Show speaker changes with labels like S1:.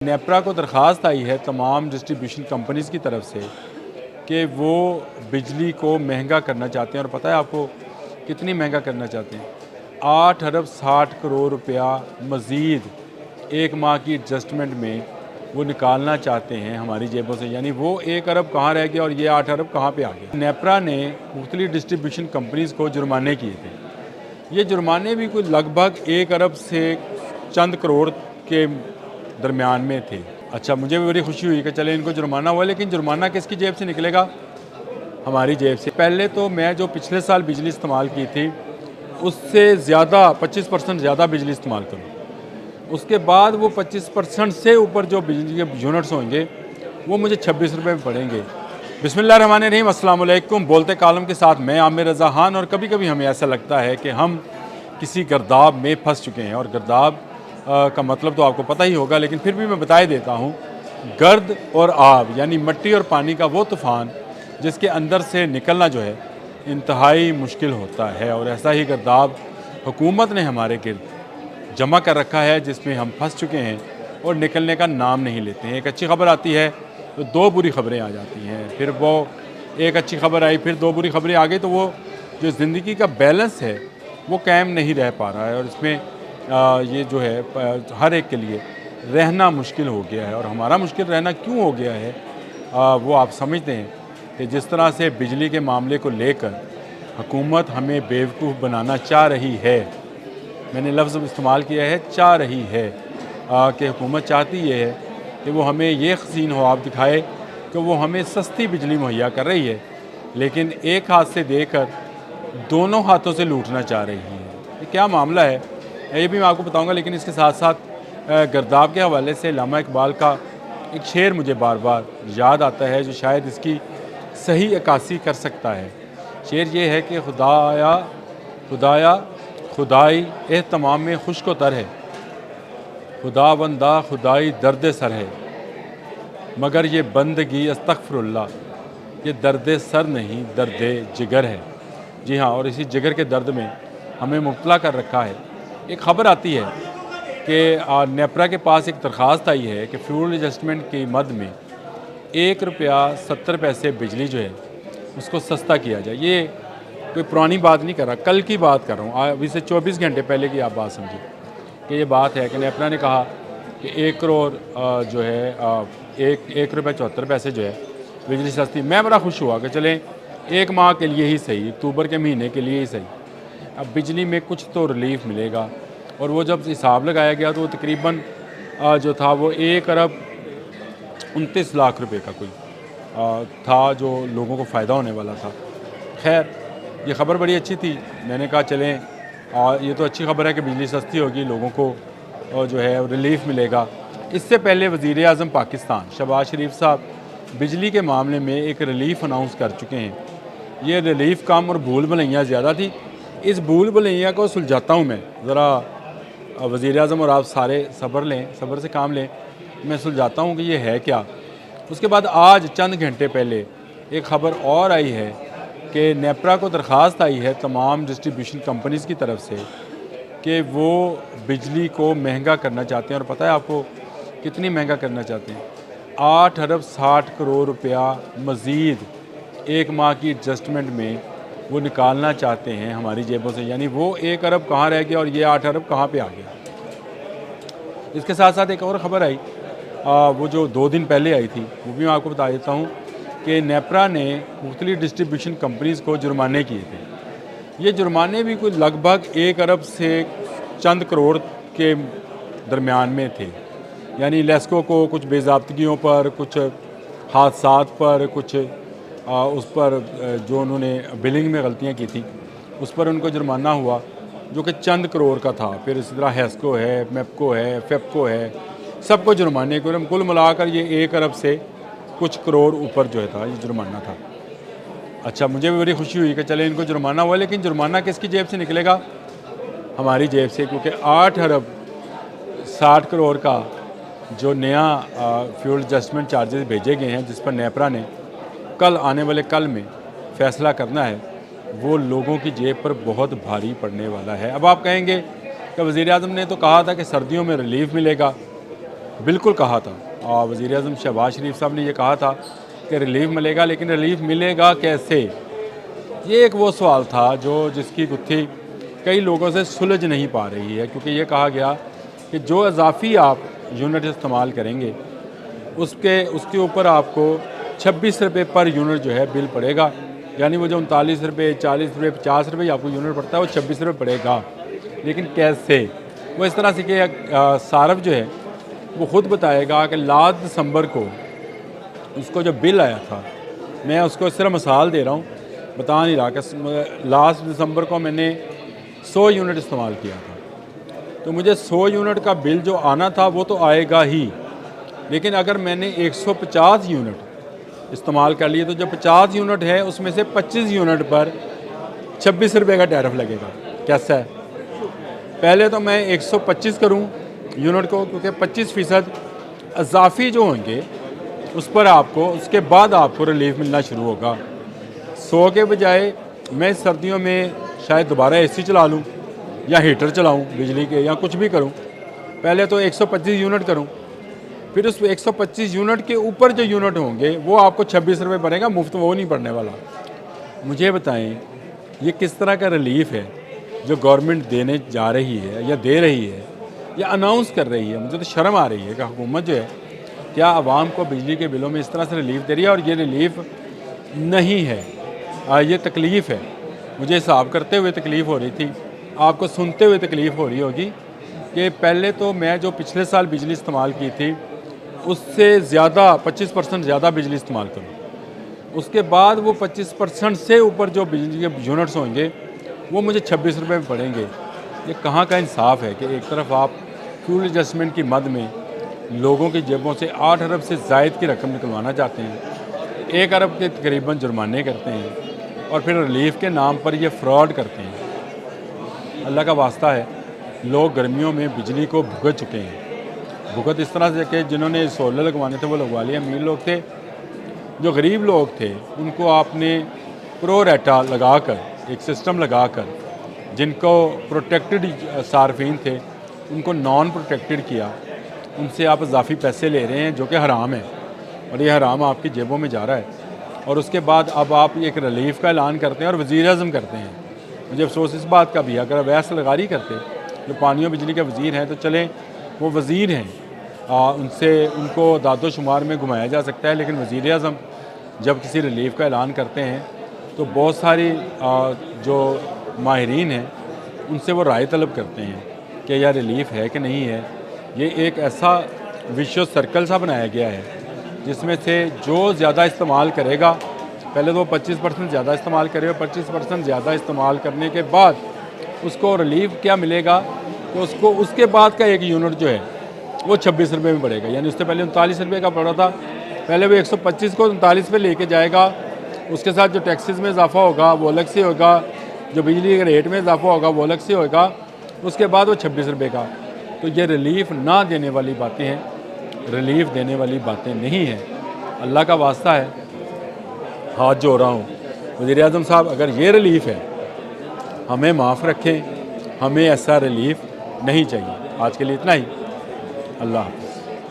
S1: نیپرا کو درخواست آئی ہے تمام ڈسٹریبیوشن کمپنیز کی طرف سے کہ وہ بجلی کو مہنگا کرنا چاہتے ہیں، اور پتہ ہے آپ کو کتنی مہنگا کرنا چاہتے ہیں؟ 8 ارب 60 کروڑ روپیہ مزید ایک ماہ کی ایڈجسٹمنٹ میں وہ نکالنا چاہتے ہیں ہماری جیبوں سے، یعنی وہ 1 ارب کہاں رہ گیا اور یہ 8 ارب کہاں پہ آ گیا۔ نیپرا نے مختلف ڈسٹریبیوشن کمپنیز کو جرمانے کیے تھے، یہ جرمانے بھی کوئی لگ بھگ 1 ارب سے چند کروڑ کے درمیان میں تھے۔ اچھا، مجھے بھی بڑی خوشی ہوئی کہ چلے ان کو جرمانہ ہوا، لیکن جرمانہ کس کی جیب سے نکلے گا؟ ہماری جیب سے۔ پہلے تو میں جو پچھلے سال بجلی استعمال کی تھی اس سے زیادہ 25% زیادہ بجلی استعمال کروں، اس کے بعد وہ 25% سے اوپر جو بجلی کے یونٹس ہوں گے وہ مجھے 26 روپے میں پڑیں گے۔ بسم اللہ الرحمن الرحیم، السلام علیکم۔ بولتے کالم کے ساتھ میں عامر رضا خان، اور کبھی کبھی ہمیں ایسا لگتا ہے کہ ہم کسی گرداب میں پھنس چکے ہیں، اور گرداب کا مطلب تو آپ کو پتہ ہی ہوگا، لیکن پھر بھی میں بتا دیتا ہوں۔ گرد اور آب یعنی مٹی اور پانی کا وہ طوفان جس کے اندر سے نکلنا جو ہے انتہائی مشکل ہوتا ہے، اور ایسا ہی گرداب حکومت نے ہمارے گرد جمع کر رکھا ہے جس میں ہم پھنس چکے ہیں اور نکلنے کا نام نہیں لیتے ہیں۔ ایک اچھی خبر آتی ہے تو دو بری خبریں آ جاتی ہیں، پھر وہ ایک اچھی خبر آئی پھر دو بری خبریں آ گئی، تو وہ جو زندگی کا بیلنس ہے وہ قائم نہیں رہ پا رہا ہے، اور اس میں یہ جو ہے ہر ایک کے لیے رہنا مشکل ہو گیا ہے۔ اور ہمارا مشکل رہنا کیوں ہو گیا ہے وہ آپ سمجھتے ہیں کہ جس طرح سے بجلی کے معاملے کو لے کر حکومت ہمیں بیوقوف بنانا چاہ رہی ہے، میں نے لفظ استعمال کیا ہے چاہ رہی ہے، کہ حکومت چاہتی یہ ہے کہ وہ ہمیں یہ حسین خواب دکھائے کہ وہ ہمیں سستی بجلی مہیا کر رہی ہے، لیکن ایک ہاتھ سے دے کر دونوں ہاتھوں سے لوٹنا چاہ رہی ہے۔ یہ کیا معاملہ ہے یہ بھی میں آپ کو بتاؤں گا، لیکن اس کے ساتھ ساتھ گرداب کے حوالے سے علامہ اقبال کا ایک شعر مجھے بار بار یاد آتا ہے جو شاید اس کی صحیح عکاسی کر سکتا ہے۔ شعر یہ ہے کہ خدایا خدایا خدائی اہتمام میں خشک و تر ہے، خدا بندہ خدائی درد سر ہے، مگر یہ بندگی استغفر اللہ، یہ درد سر نہیں درد جگر ہے۔ جی ہاں، اور اسی جگر کے درد میں ہمیں مبتلا کر رکھا ہے۔ ایک خبر آتی ہے کہ نیپرا کے پاس ایک درخواست آئی ہے کہ فیول ایڈجسٹمنٹ کی مد میں 1 روپیہ 70 پیسے بجلی جو ہے اس کو سستا کیا جائے۔ یہ کوئی پرانی بات نہیں کر رہا، کل کی بات کر رہا ہوں، ابھی سے 24 گھنٹے پہلے کی آپ بات سمجھیں کہ یہ بات ہے کہ نیپرا نے کہا کہ 1 کروڑ جو ہے 1 روپیہ 74 پیسے جو ہے بجلی سستی۔ میں بڑا خوش ہوا کہ چلیں ایک ماہ کے لیے ہی صحیح، اکتوبر کے مہینے کے لیے ہی صحیح، اب بجلی میں کچھ تو ریلیف ملے گا۔ اور وہ جب حساب لگایا گیا تو وہ تقریباً جو تھا وہ 1 ارب 29 لاکھ روپے کا کوئی تھا جو لوگوں کو فائدہ ہونے والا تھا۔ خیر، یہ خبر بڑی اچھی تھی، میں نے کہا چلیں یہ تو اچھی خبر ہے کہ بجلی سستی ہوگی، لوگوں کو جو ہے ریلیف ملے گا۔ اس سے پہلے وزیر اعظم پاکستان شہباز شریف صاحب بجلی کے معاملے میں ایک ریلیف اناؤنس کر چکے ہیں۔ یہ ریلیف کم اور بھول بھلیاں زیادہ تھی، اس بھول بھلیاں کو سلجھاتا ہوں میں، ذرا وزیر اعظم اور آپ سارے صبر سے کام لیں، میں سلجھاتا ہوں کہ یہ ہے کیا۔ اس کے بعد آج چند گھنٹے پہلے ایک خبر اور آئی ہے کہ نیپرا کو درخواست آئی ہے تمام ڈسٹریبیوشن کمپنیز کی طرف سے کہ وہ بجلی کو مہنگا کرنا چاہتے ہیں، اور پتہ ہے آپ کو کتنی مہنگا کرنا چاہتے ہیں؟ 8 ارب 60 کروڑ روپیہ مزید ایک ماہ کی ایڈجسٹمنٹ میں وہ نکالنا چاہتے ہیں ہماری جیبوں سے، یعنی وہ 1 ارب کہاں رہ گیا اور یہ 8 ارب کہاں پہ آ گیا۔ اس کے ساتھ ساتھ ایک اور خبر آئی وہ جو 2 دن پہلے آئی تھی، وہ بھی میں آپ کو بتا دیتا ہوں کہ نیپرا نے مختلف ڈسٹریبیوشن کمپنیز کو جرمانے کیے تھے۔ یہ جرمانے بھی کوئی لگ بھگ 1 ارب سے چند کروڑ کے درمیان میں تھے، یعنی لیسکو کو کچھ بے ضابطگیوں پر، کچھ حادثات پر، کچھ اس پر جو انہوں نے بلنگ میں غلطیاں کی تھیں اس پر ان کو جرمانہ ہوا جو کہ چند کروڑ کا تھا۔ پھر اسی طرح ہیسکو ہے، میپکو ہے، فیپکو ہے، سب کو جرمانے کو کل ملا کر یہ 1 ارب سے کچھ کروڑ اوپر جو تھا یہ جرمانہ تھا۔ اچھا، مجھے بھی بڑی خوشی ہوئی کہ چلے ان کو جرمانہ ہوا، لیکن جرمانہ کس کی جیب سے نکلے گا؟ ہماری جیب سے، کیونکہ 8 ارب 60 کروڑ کا جو نیا فیول ایڈجسٹمنٹ چارجز بھیجے گئے ہیں جس پر نیپرا نے آنے والے کل میں فیصلہ کرنا ہے، وہ لوگوں کی جیب پر بہت بھاری پڑنے والا ہے۔ اب آپ کہیں گے کہ وزیر اعظم نے تو کہا تھا کہ سردیوں میں ریلیف ملے گا، بالکل کہا تھا، اور وزیر اعظم شہباز شریف صاحب نے یہ کہا تھا کہ ریلیف ملے گا، لیکن ریلیف ملے گا کیسے؟ یہ ایک وہ سوال تھا جس کی گتھی کئی لوگوں سے سلجھ نہیں پا رہی ہے، کیونکہ یہ کہا گیا کہ جو اضافی آپ یونٹ استعمال کریں گے اس کے اوپر آپ کو 26 روپے پر یونٹ جو ہے بل پڑے گا، یعنی وہ جو 39 روپے 40 روپے 50 روپے آپ کو یونٹ پڑتا ہے وہ 26 روپے پڑے گا۔ لیکن کیسے؟ وہ اس طرح سے کہ صارف جو ہے وہ خود بتائے گا کہ لاسٹ دسمبر کو اس کو جو بل آیا تھا، میں اس کو اس طرح مثال دے رہا ہوں، بتا نہیں رہا کہ لاسٹ دسمبر کو میں نے 100 یونٹ استعمال کیا تھا، تو مجھے 100 یونٹ کا بل جو آنا تھا وہ تو آئے گا ہی، لیکن اگر میں نے 150 یونٹ استعمال کر لیے تو جو 50 یونٹ ہے اس میں سے 25 یونٹ پر 26 روپے کا ٹیرف لگے گا۔ کیسا ہے؟ پہلے تو میں 125 کروں یونٹ کو، کیونکہ 25% اضافی جو ہوں گے اس پر آپ کو اس کے بعد آپ کو ریلیف ملنا شروع ہوگا۔ 100 کے بجائے میں سردیوں میں شاید دوبارہ اے سی چلا لوں یا ہیٹر چلاؤں بجلی کے یا کچھ بھی کروں، پہلے تو 125 یونٹ کروں، پھر اس 125 یونٹ کے اوپر جو یونٹ ہوں گے وہ آپ کو 26 روپے پڑے گا، مفت وہ نہیں پڑنے والا۔ مجھے بتائیں یہ کس طرح کا ریلیف ہے جو گورنمنٹ دینے جا رہی ہے یا دے رہی ہے یا اناؤنس کر رہی ہے؟ مجھے تو شرم آ رہی ہے کہ حکومت جو ہے کیا عوام کو بجلی کے بلوں میں اس طرح سے ریلیف دے رہی ہے، اور یہ ریلیف نہیں ہے، یہ تکلیف ہے۔ مجھے حساب کرتے ہوئے تکلیف ہو رہی تھی، آپ کو سنتے ہوئے تکلیف ہو رہی ہوگی کہ پہلے تو میں جو پچھلے سال بجلی استعمال کی تھی اس سے زیادہ 25% زیادہ بجلی استعمال کروں، اس کے بعد وہ 25% سے اوپر جو بجلی کے یونٹس ہوں گے وہ مجھے 26 روپے میں پڑیں گے۔ یہ کہاں کا انصاف ہے کہ ایک طرف آپ فیول ایڈجسٹمنٹ کی مد میں لوگوں کی جیبوں سے 8 ارب سے زائد کی رقم نکلوانا چاہتے ہیں، 1 ارب کے تقریباً جرمانے کرتے ہیں، اور پھر ریلیف کے نام پر یہ فراڈ کرتے ہیں۔ اللہ کا واسطہ ہے، لوگ گرمیوں میں بجلی کو بھگت چکے ہیں، بھگت اس طرح سے کہ جنہوں نے سولر لگوانے تھے وہ لگوا لیے، امیر لوگ تھے، جو غریب لوگ تھے ان کو آپ نے پرو ریٹا لگا کر ایک سسٹم لگا کر، جن کو پروٹیکٹڈ صارفین تھے ان کو نان پروٹیکٹڈ کیا، ان سے آپ اضافی پیسے لے رہے ہیں جو کہ حرام ہے، اور یہ حرام آپ کی جیبوں میں جا رہا ہے، اور اس کے بعد اب آپ ایک ریلیف کا اعلان کرتے ہیں اور وزیر اعظم کرتے ہیں۔ مجھے افسوس اس بات کا بھی ہے، اگر اویس لغاری کرتے جو پانی و بجلی کے وزیر ہیں تو چلیں وہ وزیر ہیں، ان کو داد و شمار میں گھمایا جا سکتا ہے، لیکن وزیر اعظم جب کسی ریلیف کا اعلان کرتے ہیں تو بہت ساری جو ماہرین ہیں ان سے وہ رائے طلب کرتے ہیں کہ یہ ریلیف ہے کہ نہیں ہے۔ یہ ایک ایسا وشو سرکل سا بنایا گیا ہے جس میں سے جو زیادہ استعمال کرے گا، پہلے تو وہ 25% زیادہ استعمال کرے گا، 25% زیادہ استعمال کرنے کے بعد اس کو ریلیف کیا ملے گا، تو اس کے بعد کا ایک یونٹ جو ہے وہ 26 روپے میں پڑے گا، یعنی اس سے پہلے 39 روپے کا پڑا تھا، پہلے وہ 125 کو 39 پہ لے کے جائے گا، اس کے ساتھ جو ٹیکسز میں اضافہ ہوگا وہ الگ سے ہوگا، جو بجلی کے ریٹ میں اضافہ ہوگا وہ الگ سے ہوگا، اس کے بعد وہ 26 روپے کا۔ تو یہ ریلیف نہ دینے والی باتیں ہیں، ریلیف دینے والی باتیں نہیں ہیں۔ اللہ کا واسطہ ہے، ہاتھ جوڑ رہا ہوں وزیر اعظم صاحب، اگر یہ ریلیف ہے ہمیں معاف رکھیں، ہمیں ایسا ریلیف نہیں چاہیے۔ آج کے لیے اتنا ہی، اللہ حافظ۔